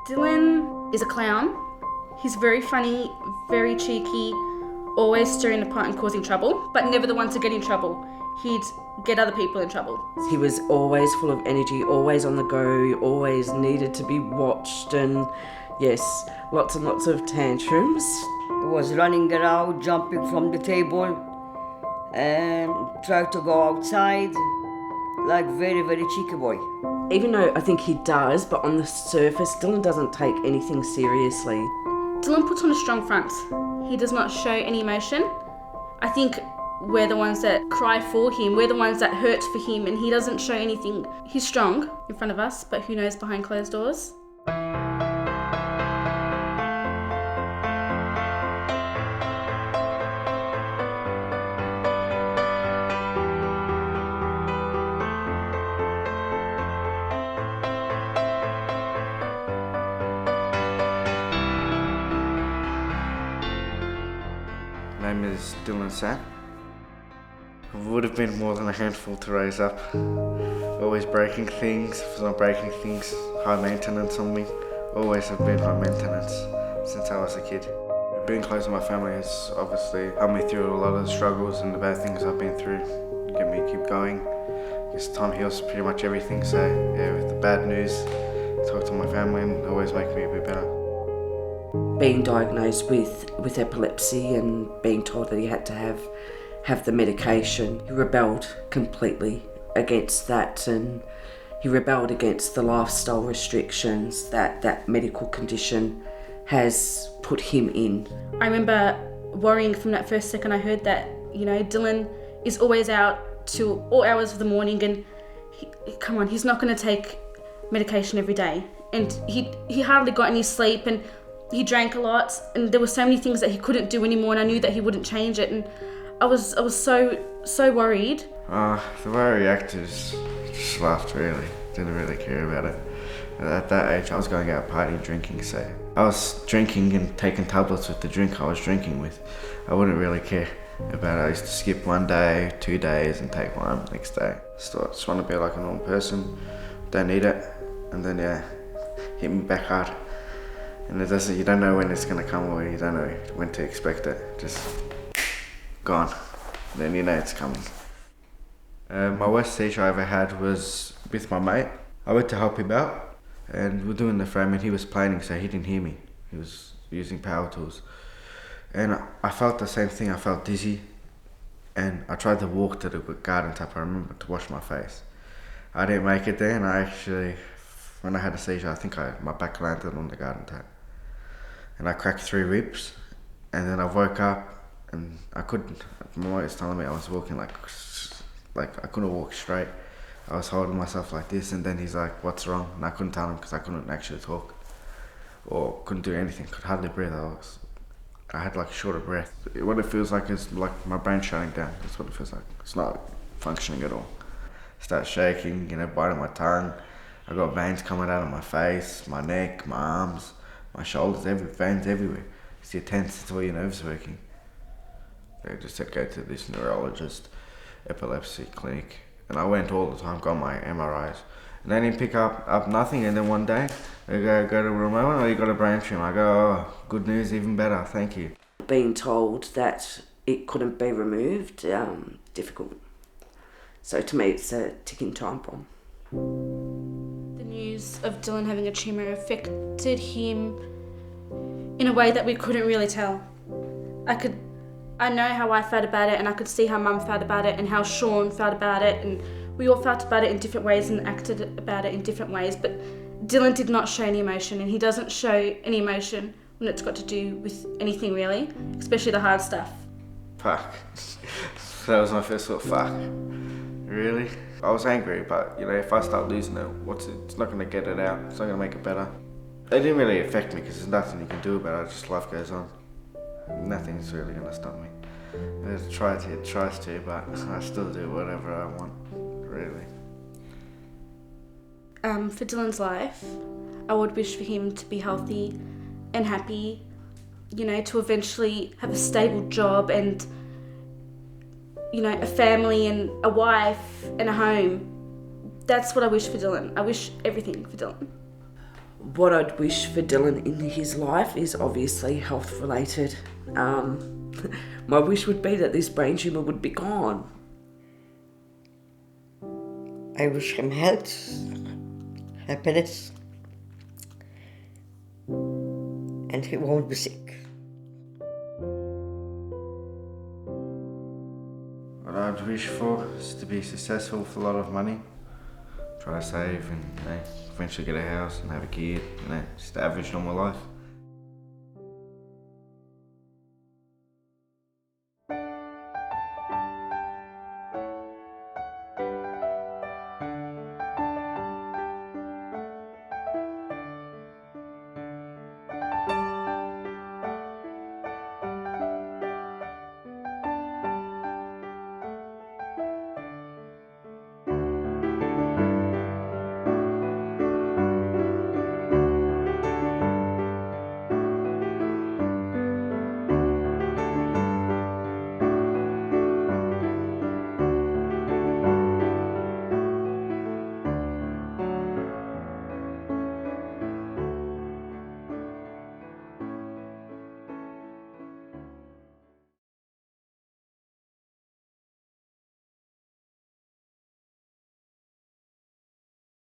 Dylan is a clown. He's very funny, very cheeky, always stirring the pot and causing trouble, but never the one to get in trouble. He'd get other people in trouble. He was always full of energy, always on the go, always needed to be watched, and yes, lots and lots of tantrums. He was running around, jumping from the table, and tried to go outside, like very, very cheeky boy. Even though I think he does, but on the surface, Dylan doesn't take anything seriously. Dylan puts on a strong front. He does not show any emotion. I think we're the ones that cry for him. We're the ones that hurt for him, and he doesn't show anything. He's strong in front of us, but who knows behind closed doors? My name is Dylan Sapp. I would have been more than a handful to raise up. Always breaking things, if not breaking things, high maintenance on me. Always have been high maintenance since I was a kid. Being close to my family has obviously helped me through a lot of the struggles and the bad things I've been through. Get me to keep going. I guess time heals pretty much everything, so yeah, with the bad news, talk to my family and always make me a bit better. Being diagnosed with epilepsy and being told that he had to have the medication, he rebelled completely against that, and he rebelled against the lifestyle restrictions that medical condition has put him in. I remember worrying from that first second I heard that, Dylan is always out till all hours of the morning, and he's not going to take medication every day. And he hardly got any sleep, and he drank a lot, and there were so many things that he couldn't do anymore, and I knew that he wouldn't change it, and I was so worried. The way I reacted just laughed really. Didn't really care about it. At that age I was going out partying, drinking, so I was drinking and taking tablets with the drink I was drinking with. I wouldn't really care about it. I used to skip 1 day, 2 days and take one next day. Just want to be like a normal person, don't need it, and then hit me back hard. And you don't know when it's going to come, or you don't know when to expect it. Just gone. Then you know it's coming. My worst seizure I ever had was with my mate. I went to help him out, and we're doing the frame, and he was planing, so he didn't hear me. He was using power tools. And I felt the same thing. I felt dizzy, and I tried to walk to the garden tap, I remember, to wash my face. I didn't make it there, and when I had a seizure, I think my back landed on the garden tap. And I cracked 3 ribs, and then I woke up, and I couldn't. My mate was telling me I was walking like I couldn't walk straight. I was holding myself like this, and then he's like, "What's wrong?" And I couldn't tell him because I couldn't actually talk, or couldn't do anything. Could hardly breathe. I had like shorter breath. What it feels like is like my brain shutting down. That's what it feels like. It's not functioning at all. Start shaking, biting my tongue. I got veins coming out of my face, my neck, my arms, my shoulders, veins everywhere. It's your tense, it's all your nerves working. They just said go to this neurologist, epilepsy clinic. And I went all the time, got my MRIs. And they didn't pick up nothing, and then one day, they go to Ramon, you got a brain tumour. I go, oh, good news, even better, thank you. Being told that it couldn't be removed, difficult. So to me, it's a ticking time bomb. The news of Dylan having a tumour affected him in a way that we couldn't really tell. I know how I felt about it, and I could see how Mum felt about it and how Sean felt about it, and we all felt about it in different ways and acted about it in different ways, but Dylan did not show any emotion, and he doesn't show any emotion when it's got to do with anything really, especially the hard stuff. Fuck. That was my first thought, fuck. Really? I was angry, but if I start losing it, it's not going to get it out, it's not going to make it better. It didn't really affect me because there's nothing you can do about it, just life goes on. Nothing's really going to stop me. It tries to, but I still do whatever I want, really. For Dylan's life, I would wish for him to be healthy and happy, to eventually have a stable job and, a family and a wife and a home. That's what I wish for Dylan. I wish everything for Dylan. What I'd wish for Dylan in his life is obviously health related. My wish would be that this brain tumour would be gone. I wish him health, happiness, and he won't be sick. What I'd wish for is to be successful with a lot of money. Try to save and eventually get a house and have a kid, just the average normal life.